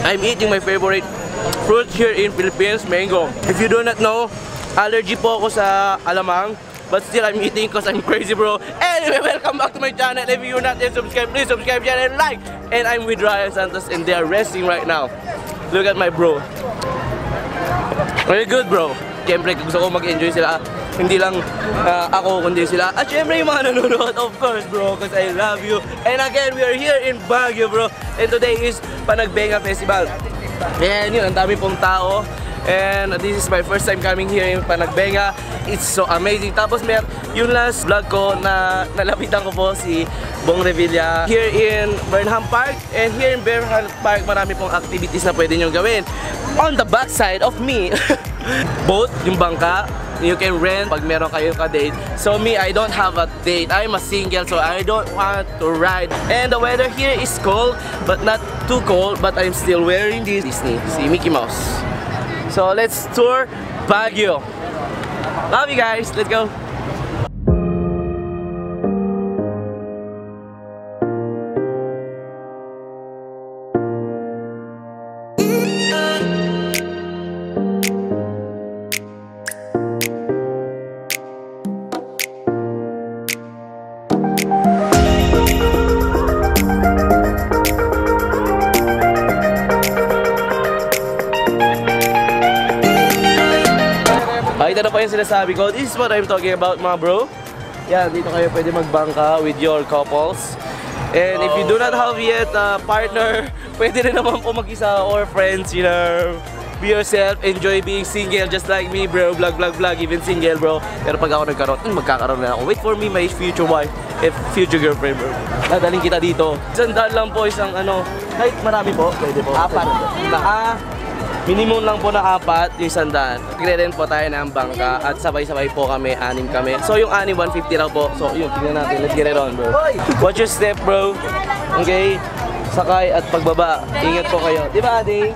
I'm eating my favorite fruit here in Philippines, mango. If you do not know, allergy po ako sa alamang. But still, I'm eating because I'm crazy, bro. Anyway, welcome back to my channel. If you're not yet subscribed, please subscribe and like. And I'm with Ryan Santos and they are resting right now. Look at my bro. Very good, bro. Siyempre, gusto ko mag-enjoy sila. Hindi lang ako, kundi sila. At siyempre, yung mga nanonood, of course, bro. Because I love you. And again, we are here in Baguio, bro. And today is Panagbenga Festival. And yun, ang dami pong tao. And this is my first time coming here in Panagbenga. It's so amazing. Tapos yung last vlog ko na nalapitan ko po si Bong Revilla here in Burnham Park. And here in Burnham Park, marami pong activities na pwede nyo gawin. On the back side of me, boat, yung bangka, you can rent pag meron kayong ka-date. So me, I don't have a date. I'm a single, so I don't want to ride. And the weather here is cold, but not too cold. But I'm still wearing this Disney, si Mickey Mouse. So let's tour Baguio. Love you guys. Let's go. Ito na po yung sinasabi ko. This is what I'm talking about, mga bro. Yan, dito kayo pwede magbangka with your couples. And if you do not have yet a partner, pwede rin naman po mag-isa or friends, you know. Be yourself, enjoy being single just like me, bro. Vlog, even single, bro. Pero pag ako nagkaroon, magkakaroon na ako. Wait for me, my future wife, future girlfriend, bro. Dadaling kita dito. Sandal lang po isang ano, kahit marami po, pwede po. Apat. Minimum lang po na 4 yung sandaan. Nagre-rent po tayo ng bangka at sabay-sabay po kami, 6 kami. So yung 6, 150 raw po. So yun, tignan natin. Let's get it on, bro. Watch your step, bro. Okay? Sakay at pagbaba. Ingat po kayo. Di ba, Adi?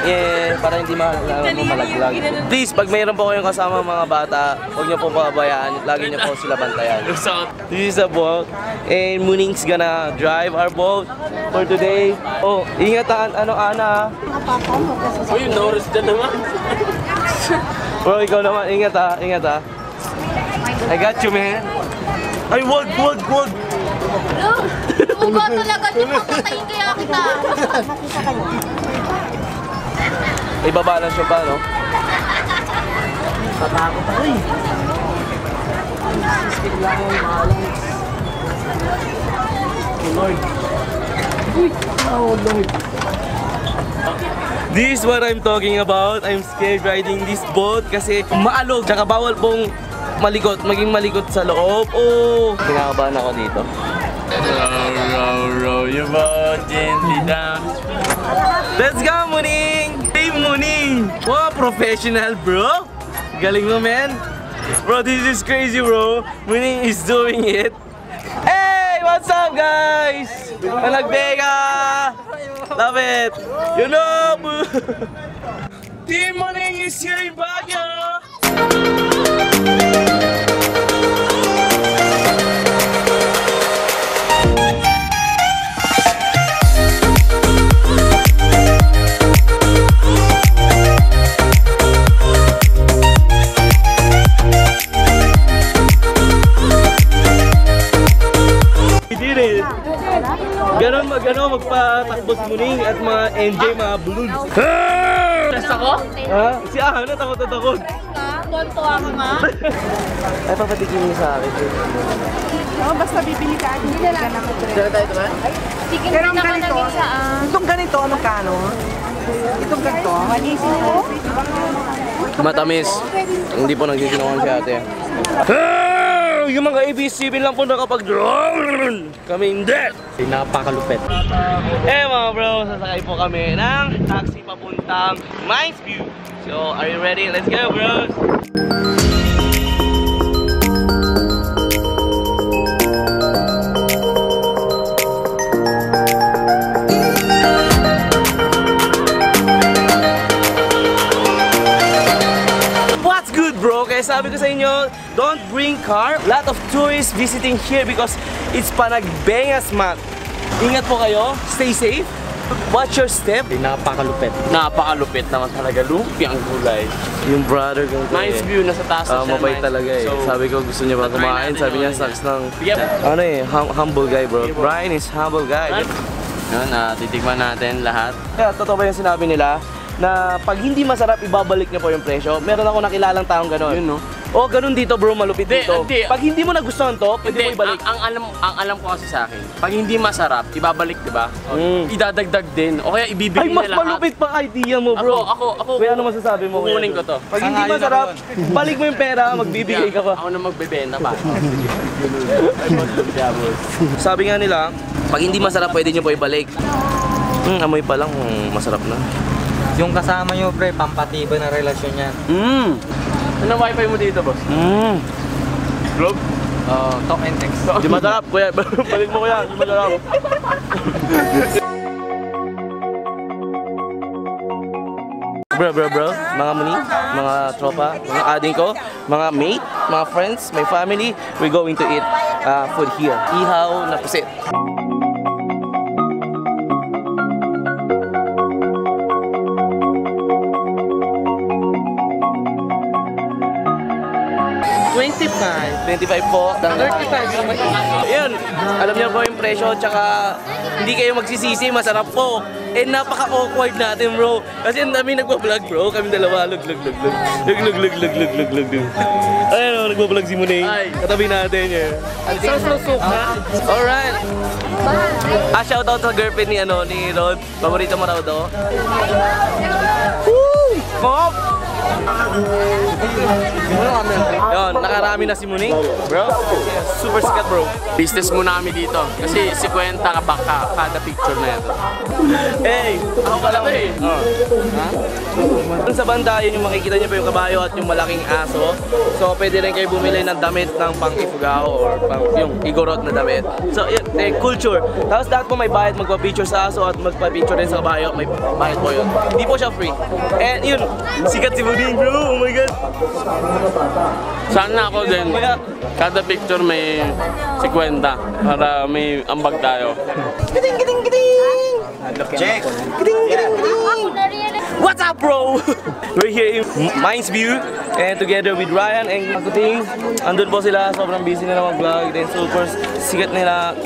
Yeah, para hindi malaglag. Please, pag mayroon po kayong kasama mga bata, huwag niyo po pabayaan. Lagi niyo po sila bantayan. This is a boat. And Muning's gonna drive our boat for today. Oh, ingat ano, Ana. Uy, Norris dyan naman. Bro, ikaw naman. Ingat ha. I got you, man. Ay, wag. Ugo talaga siya, papatayin kaya kita. Ibabalance siya pa, no? Tatakot ako eh. Sistig lang ang balance. Oh Lord. Oh Lord. This is what I'm talking about. I'm scared riding this boat kasi maalog. Tsaka bawal pong maging malikot sa loob. Oh, kinakabahan ako dito. Row your boat gently down. Let's go, Muning! Hey, Muning! Wow, professional, bro! Galing mo, man! Bro, this is crazy, bro! Muning is doing it! Hey! What's up, guys? Panagbenga! Love it! You know, Team Muning is here in Baguio! Magpatakbos Muning at mga NJ, mga balloons. Stress ako? Ha? Si Aha na takot. Tuwan-tuwa ka nga. Ay, papatikin mo sa akin. Oo, basta bibili ka. Hindi na lang. Saan tayo ito ba? Sige, pero ang ganito, itong ganito, anong kano? Itong ganito? Matamis. Hindi po nagsisinungan si ate. Yung mga ABC lang po nakapag-drone. Kami hindi. Napakalupit. Mga bro, sasakay po kami ng taxi papuntang Mines View. So, are you ready? Let's go, bros! Sabi ko sa inyo, don't bring car. Lot of tourists visiting here because it's Panagbenga's month. Ingat po kayo, stay safe, Watch your step. Napakalupit. Napakalupit naman talaga. Lupi ang gulay. Yung brother ko. Nice view, nasa taas na siya. Mabait talaga eh. So, sabi ko gusto niya ba kumain. Sabi niya sucks ng... Ano eh, humble guy bro. Brian is humble guy. Yun, titikman natin lahat. Kaya totoo ba yung sinabi nila na pag hindi masarap, ibabalik niya po yung presyo? Meron ako nakilalang taong gano'n. Yun, no? Oo, ganun dito bro, malupit dito. Pag hindi mo nagustuhan to, pwede mo ibalik. Ang alam ko kasi sa akin, pag hindi masarap, ibabalik, di ba? Idadagdag din. O kaya ibibigay Ay, na mas lahat. malupit pa idea mo bro. Ako. Kaya ano masasabi mo? Kukunin ko to. Pag hindi masarap, balik mo yung pera, magbibigay ka pa. Ako na magbebenta pa. Sabi nga nila, pag hindi masarap, pwede nyo po ibalik. Amoy pa lang, masarap na. Yung kasama nyo, pre, pampatiba na relasyon yan. Anong wifi mo dito, boss? Globe? Talk and text. Di masarap, kuya. Balik mo kuya, di masarap. Bro, mga muni, mga tropa, mga ading ko, mga mate, mga friends, my family, we're going to eat food here. Ihaw na pusit. $25 po. 35. Ayun, alam niyo po yung presyo, tsaka hindi kayo magsisisi, masarap po. Eh, napaka-awkward natin bro. Kasi ang dami nagpa-vlog bro, kami dalawa, lug. Ayun o, nagpa-vlog si Munay. Katabi natin yun. Susuk na. Alright. Shoutout sa girlfriend ni Rod. Paborito mo raw daw. Woo! Pop! Yun, nakarami na si Munay. Bro, super sikat bro. Business muna kami dito. Kasi 50 ka ba kada picture na ito. Hey! Ako pala ba eh. Dun sa banda, yun yung makikita niyo pa yung kabayo at yung malaking aso. So, pwede rin kayo bumili ng damit ng pang-ifugao or pang yung igorot na damit. So, yun, culture. Tapos lahat po may bayad magpa-picture sa aso at magpa-picture rin sa kabayo. May bayad po yun. Hindi po siya free. And yun, sikat si Buding bro. Oh my God. Sana ako din. Kada picture may 50 para may ambag tayo. Kiting! Check! Kiting! What's up bro? We're here in Mines View and together with Ryan and Kuting. Andun po sila, sobrang busy nila mag-vlog. Then super sikat nila.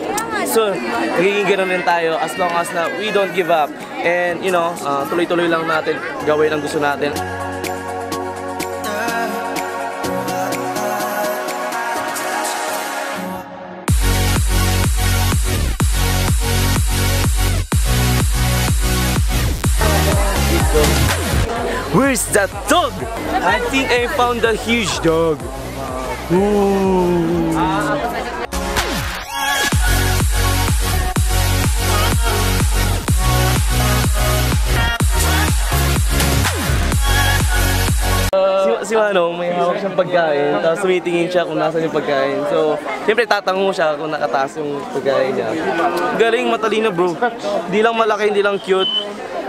So, magiging ganoon rin tayo as long as na we don't give up. And you know, tuloy-tuloy lang natin gawin ang gusto natin. Where's that dog? I think I found a huge dog. Ooh. Si Manong, may hawak siyang pagkain, tapos tumitingin siya kung nasan yung pagkain. So, siyempre tatango siya kung nakataas yung pagkain niya. Galing, matalino bro. Hindi lang malaki, hindi lang cute.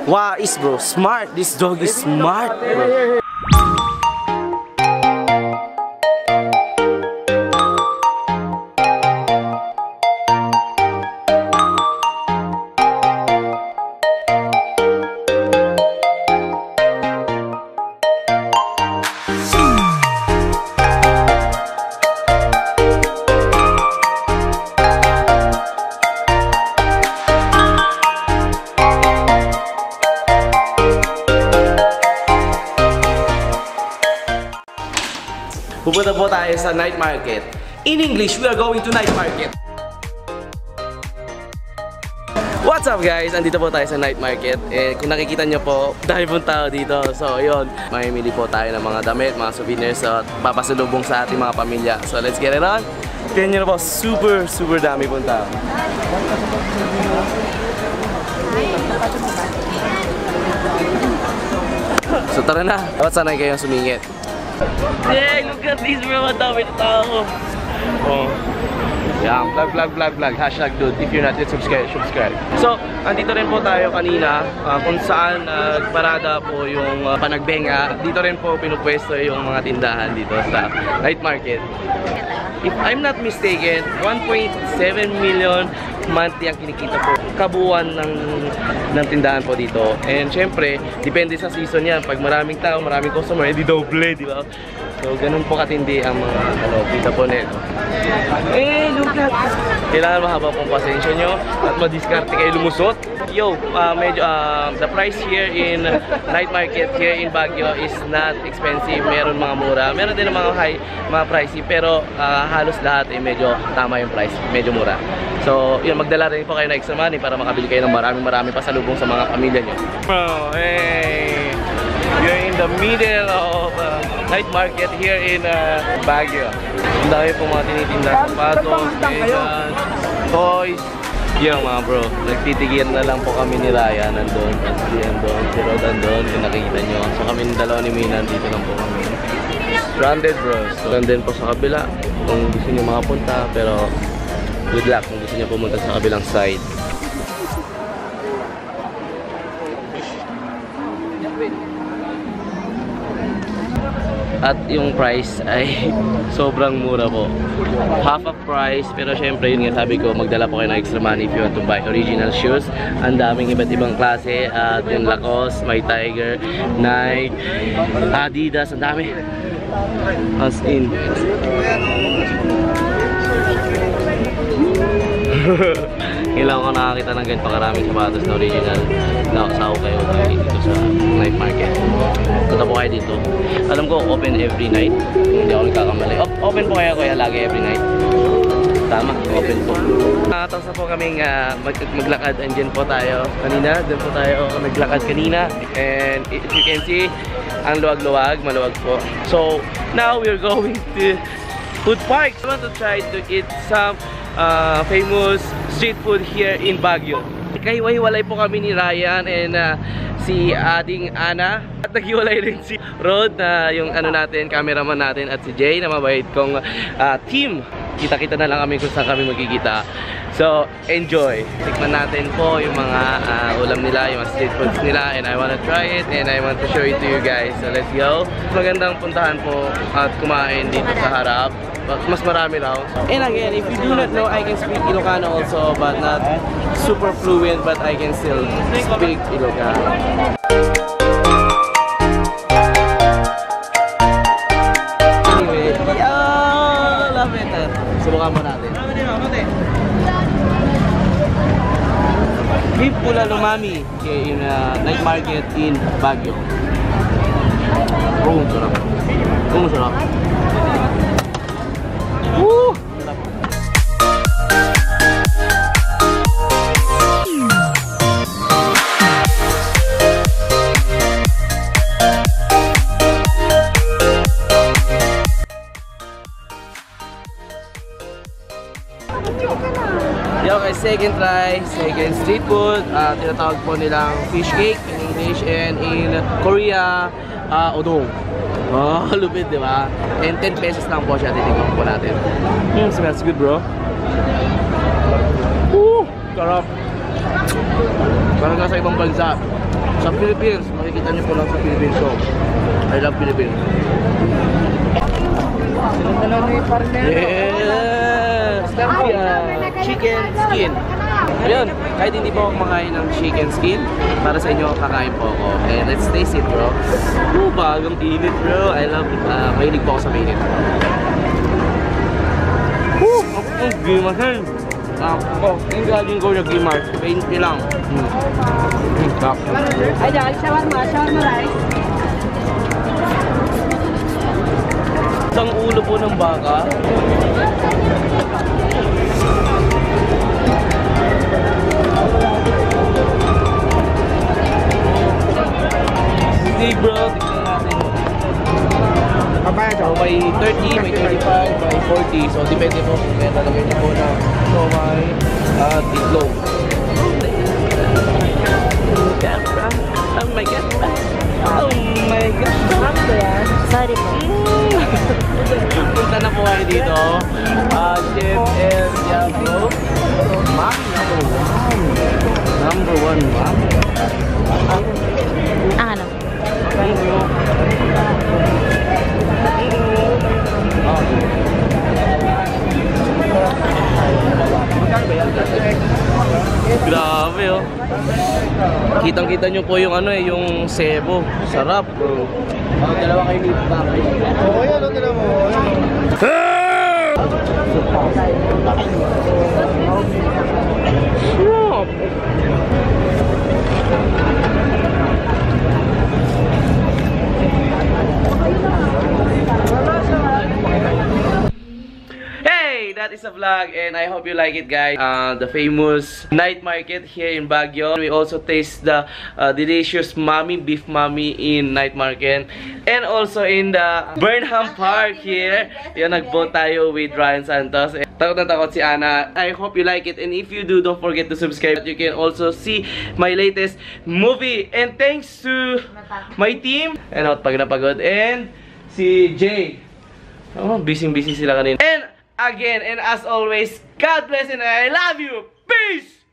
Wais bro, smart. This dog is smart bro. Pupunta po tayo sa night market. In English, we are going to night market. What's up guys? Andito po tayo sa night market. Kung nakikita nyo po, dahil pong tao dito. So yun, mamimili po tayo ng mga damit, mga souvenirs at papasalubong sa ating mga pamilya. So let's get it on. Tingnan nyo na po, super dami pong tao. So tara na, dapat sanay kayong sumingit. Dang, look at this bro, madami na tao. Oh. Yan, vlog. Hashtag dude, if you're not yet subscribe. So, andito rin po tayo kanina kung saan nagparada po yung panagbenga. Dito rin po pinupwesto yung mga tindahan dito sa night market. If I'm not mistaken, 1.7 million monthly ang kinikita po kabuuan ng tindahan po dito. And syempre, depende sa season yan. Pag maraming tao, maraming customer, edi doble, di ba? So, ganun po katindi ang mga kita po nito. Look at! Kailangan mahaba pong pasensya nyo at madiskarte kayo lumusot. Yo, medyo, the price here in night market here in Baguio is not expensive. Meron mga mura. Meron din mga high, mga pricey. Pero halos lahat eh, medyo tama yung price. Medyo mura. So, yun, magdala rin po kayo na extra money para makabili kayo ng marami pasalubong sa mga pamilya nyo. Bro, hey! You're in the middle of night market here in Baguio. Ang dami po mga tinitinda, sapatos, megan, toys. Yan mga bro, nagtitigilan na lang po kami ni Raya, nandun, si Andon, si Rod Andon, kung nakikita nyo. So kami ng dalawa ni Mina, dito lang po kami. Stranded bro, so nandun po sa kabila, kung gusto nyo makapunta, pero good luck kung gusto nyo pumunta sa kabilang side. At yung price ay sobrang mura po. Half of price, pero syempre yun nga sabi ko, magdala po kayo ng extra money if you want to buy original shoes. Ang daming iba't ibang klase at yung Lacoste, may Tiger, Nike, Adidas, ang dami. As in. Kailangan ko nakakita ng ganito karaming sapatos na original. Nakasaw kayo dito sa night market. Punta po kayo dito. Alam ko open every night. Hindi ako nagkakamali. Open po kayo kuya lagi every night. Tama, open po. Tapos na po kaming maglakad. Andyan po tayo kanina. Doon po tayo naglakad kanina. And if you can see, ang luwag-luwag, maluwag po. So, now we're going to Food Park. I want to try to eat some famous street food here in Baguio. Kahiwa-hiwalay po kami ni Ryan and si Ading Ana. At naghiwalay rin si Rod na yung ano natin, cameraman natin, at si Jay na mabait kong team. Kita-kita na lang kami kung saan kami magkikita. So, enjoy! Tikman natin po yung mga ulam nila, yung mga street foods nila, and I wanna try it and I want to show it to you guys. So, let's go! Magandang puntahan po at kumain dito sa harap. Mas marami raw. And again, if you do not know, I can speak Ilocano also, but not super fluent, but I can still speak Ilocano. Anyway, love it. Subukan mo natin. Beef Pula Lumami in night market in Baguio. Oh, sarap. Oh, sarap. Woo! Yo guys, second try, second street food. Tinatawag po nilang fish cake in English, and in Korea, udong. Oh, lupit, di ba? And 10 pesos lang po siya. Titignan po natin. Smells good, bro. Woo! Sarap. Parang nasa ibang bansa. Sa Philippines, makikita niyo po lang sa Philippines. So, I love Philippines. Yes! Chicken skin. Ayun, kahit hindi po ako kumakain ng chicken skin, para sa inyo kakain po ako. And let's taste it, bro. Bagang init, bro. I love it. Mahilig po ako sa mainit. Ang gimahan. Yung galing ko na gimar. 20 lang. Ay, dahil shawarma rice. Isang ulo po ng baka. Hey bro, tignan natin. So may 30, may 25, may 40. So depende po kung may talagay niyo po na somay at itlog. Oh my god. Oh my god. Sorry po. Punta na po kayo dito. Chef and yeah bro. Mami number one. Mami. Ano? Thank you. Magkano ba yan? Grabe oh. Kitang-kita nyo po yung ano eh, yung sebo. Sarap bro. Dalawa kayo dito tapos. Oo, yan, dalawa mo. Hey, that is a vlog and I hope you like it guys. The famous night market here in Baguio. We also taste the delicious Mami Beef Mami in night market. And also in the Burnham Park here. Yan, nag-boat tayo with Ryan Santos. Takot na takot si Ana. I hope you like it and if you do, don't forget to subscribe. You can also see my latest movie. And thanks to my team. And out pag napagod. And si Jay. Oh, busy sila kanina. And again, and as always, God bless and I love you. Peace!